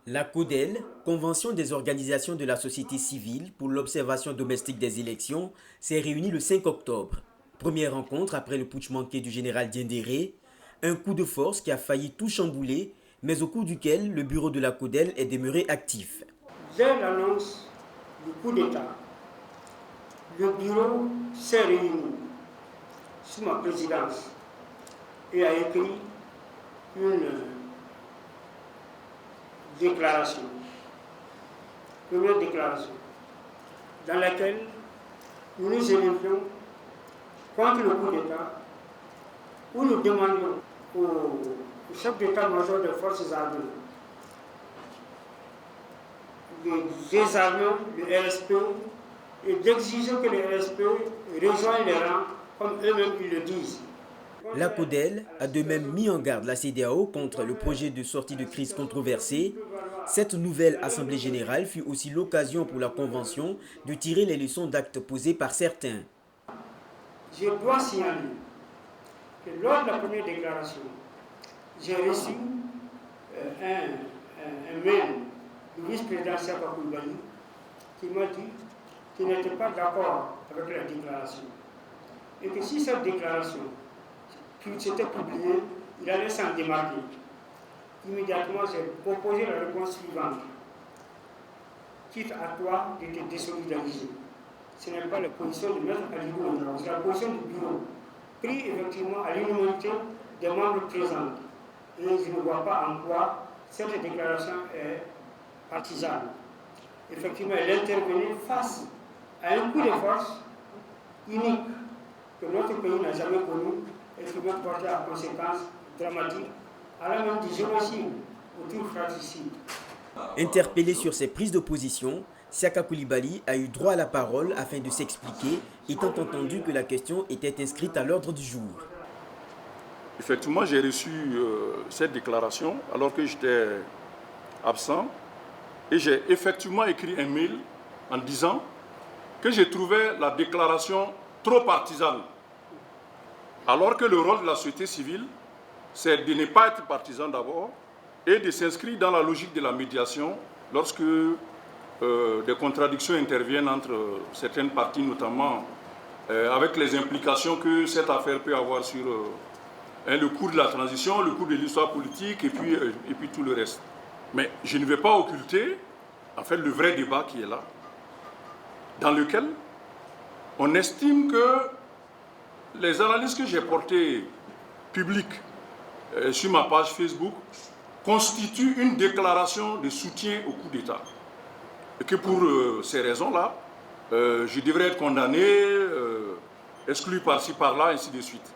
La CODEL, Convention des organisations de la société civile pour l'observation domestique des élections, s'est réunie le 5 octobre. Première rencontre après le putsch manqué du général Diendéré, un coup de force qui a failli tout chambouler, mais au cours duquel le bureau de la CODEL est demeuré actif. Dès l'annonce du coup d'État, le bureau s'est réuni sous ma présidence et a écrit une déclaration, première déclaration, dans laquelle nous nous élevions contre le coup d'État, où nous demandions au chef d'état-major des forces armées de désarmer le RSP et d'exiger que le RSP rejoigne les rangs comme eux-mêmes ils le disent. La CODEL a de même mis en garde la CEDEAO contre le projet de sortie de crise controversé. Cette nouvelle Assemblée générale fut aussi l'occasion pour la Convention de tirer les leçons d'actes posés par certains. Je dois signaler que lors de la première déclaration, j'ai reçu un mail du vice-président Siaka Koulibaly qui m'a dit qu'il n'était pas d'accord avec la déclaration et que si cette déclaration qui s'était publiée, il allait s'en démarquer. Immédiatement, j'ai proposé la réponse suivante. Quitte à toi de te désolidariser. Ce n'est pas la position de Maître Alibou, c'est la position du bureau, pris effectivement à l'unanimité des membres présents. Et je ne vois pas en quoi cette déclaration est partisane. Effectivement, elle intervenait face à un coup de force unique que notre pays n'a jamais connu et qui va porter à conséquences dramatiques, allant même du génocide ou tout fratricide. Interpellé sur ses prises de position, Siaka Koulibaly a eu droit à la parole afin de s'expliquer, étant entendu que la question était inscrite à l'ordre du jour. Effectivement, j'ai reçu cette déclaration alors que j'étais absent et j'ai effectivement écrit un mail en disant que j'ai trouvé la déclaration trop partisane. Alors que le rôle de la société civile, c'est de ne pas être partisan d'abord et de s'inscrire dans la logique de la médiation lorsque des contradictions interviennent entre certaines parties, notamment avec les implications que cette affaire peut avoir sur le cours de la transition, le cours de l'histoire politique et puis tout le reste. Mais je ne vais pas occulter en fait, le vrai débat qui est là, dans lequel on estime que les analyses que j'ai portées publiques sur ma page Facebook constituent une déclaration de soutien au coup d'État. Et que pour ces raisons-là, je devrais être condamné, exclu par-ci, par-là, ainsi de suite.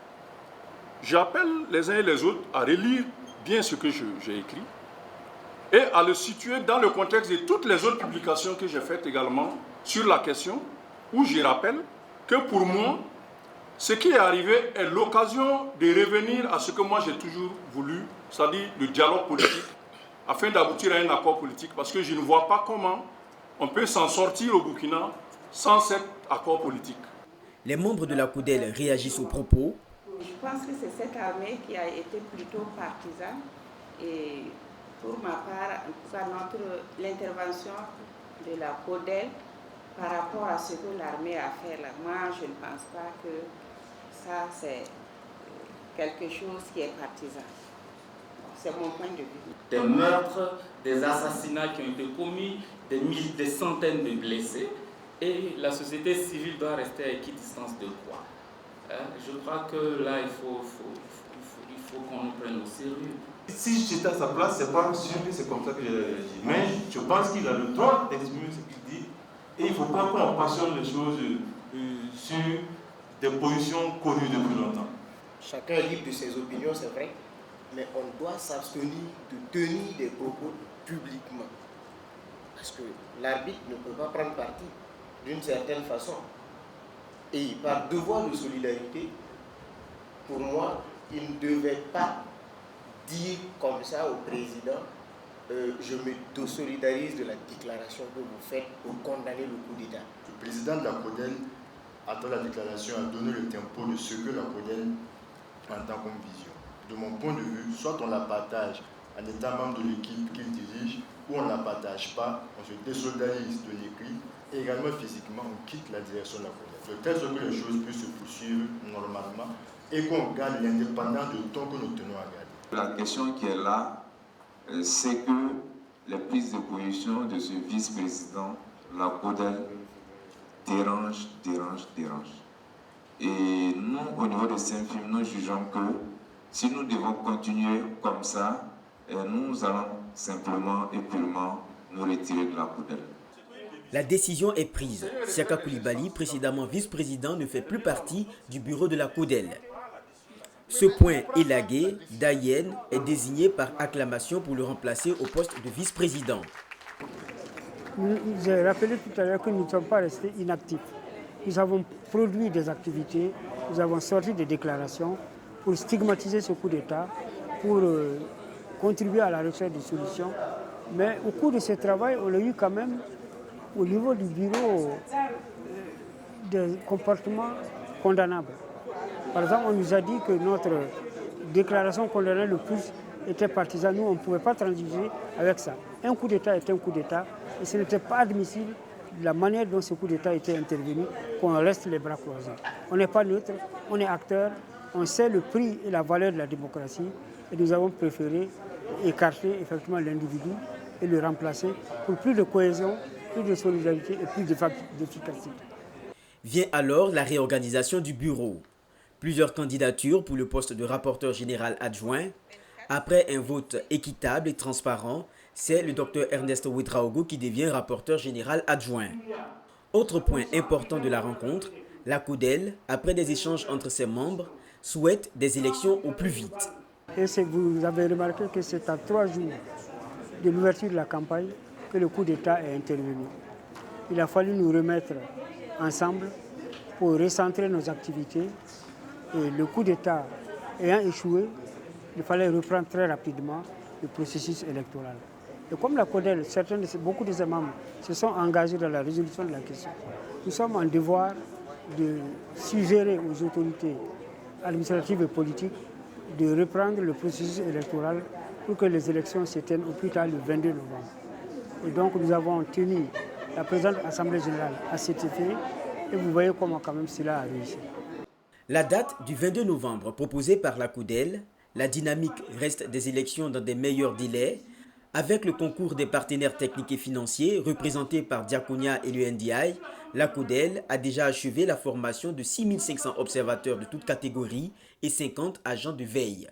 J'appelle les uns et les autres à relire bien ce que j'ai écrit et à le situer dans le contexte de toutes les autres publications que j'ai faites également sur la question, où je rappelle que pour moi, ce qui est arrivé est l'occasion de revenir à ce que moi j'ai toujours voulu, c'est-à-dire le dialogue politique, afin d'aboutir à un accord politique, parce que je ne vois pas comment on peut s'en sortir au Burkina sans cet accord politique. Les membres de la CODEL réagissent aux propos. Je pense que c'est cette armée qui a été plutôt partisane et pour ma part, en tout cas l'intervention de la CODEL par rapport à ce que l'armée a fait là, moi je ne pense pas que ça c'est quelque chose qui est partisan. C'est mon point de vue. Des meurtres, des assassinats qui ont été commis, des centaines de blessés, et la société civile doit rester à équidistance de quoi? Je crois que là, il faut qu'on nous prenne au sérieux. Si j'étais à sa place, c'est pas sûr que c'est comme ça que j'ai réagi. Mais je pense qu'il a le droit d'exprimer ce qu'il dit. Et il ne faut pas qu'on passionne les choses sur des positions connues depuis longtemps. Chacun est libre de ses opinions, c'est vrai. Mais on doit s'abstenir de tenir des propos publiquement. Parce que l'arbitre ne peut pas prendre parti d'une certaine façon. Et par devoir de solidarité, pour moi, il ne devait pas dire comme ça au président je me désolidarise de la déclaration que vous faites pour condamner le coup d'État. Le président de la CODEL, après la déclaration, a donné le tempo de ce que la CODEL entend comme vision. De mon point de vue, soit on la partage en étant membre de l'équipe qu'il dirige, où on ne la partage pas, on se désolidarise de l'écrit, et également physiquement, on quitte la direction de la CODEL. De telle sorte que les choses puissent se poursuivre normalement et qu'on garde l'indépendance de ton que nous tenons à garder. La question qui est là, c'est que les prises de position de ce vice-président, la CODEL, dérangent. Et nous, au niveau de Saint-Film, nous jugeons que si nous devons continuer comme ça, nous allons simplement et purement nous retirer de la CODEL. La décision est prise. Siaka Coulibaly, précédemment vice-président, ne fait plus partie du bureau de la CODEL. Ce point élagué, Dayen est désigné par acclamation pour le remplacer au poste de vice-président. J'ai rappelé tout à l'heure que nous ne sommes pas restés inactifs. Nous avons produit des activités, nous avons sorti des déclarations pour stigmatiser ce coup d'État, pour contribuer à la recherche de solutions. Mais au cours de ce travail, on a eu quand même, au niveau du bureau, des comportements condamnables. Par exemple, on nous a dit que notre déclaration condamnait le plus était partisane. Nous, on ne pouvait pas transiger avec ça. Un coup d'État est un coup d'État et ce n'était pas admissible de la manière dont ce coup d'État était intervenu qu'on reste les bras croisés. On n'est pas neutre, on est acteur, on sait le prix et la valeur de la démocratie et nous avons préféré écarter effectivement l'individu et le remplacer pour plus de cohésion, plus de solidarité et plus d'efficacité. Vient alors la réorganisation du bureau. Plusieurs candidatures pour le poste de rapporteur général adjoint. Après un vote équitable et transparent, c'est le Dr Ernest Ouedraogo qui devient rapporteur général adjoint. Autre point important de la rencontre, la CODEL, après des échanges entre ses membres, souhaite des élections au plus vite. Et vous avez remarqué que c'est à 3 jours de l'ouverture de la campagne que le coup d'État est intervenu. Il a fallu nous remettre ensemble pour recentrer nos activités. Et le coup d'État ayant échoué, il fallait reprendre très rapidement le processus électoral. Et comme la CODEL, beaucoup de ses membres se sont engagés dans la résolution de la question, nous sommes en devoir de suggérer aux autorités administratives et politiques de reprendre le processus électoral pour que les élections se tiennent au plus tard le 22 novembre. Et donc nous avons tenu la présente Assemblée générale à cet effet et vous voyez comment quand même cela a réussi. La date du 22 novembre proposée par la CODEL, la dynamique reste des élections dans des meilleurs délais, avec le concours des partenaires techniques et financiers représentés par Diaconia et l'UNDI. La CODEL a déjà achevé la formation de 6500 observateurs de toutes catégories et 50 agents de veille.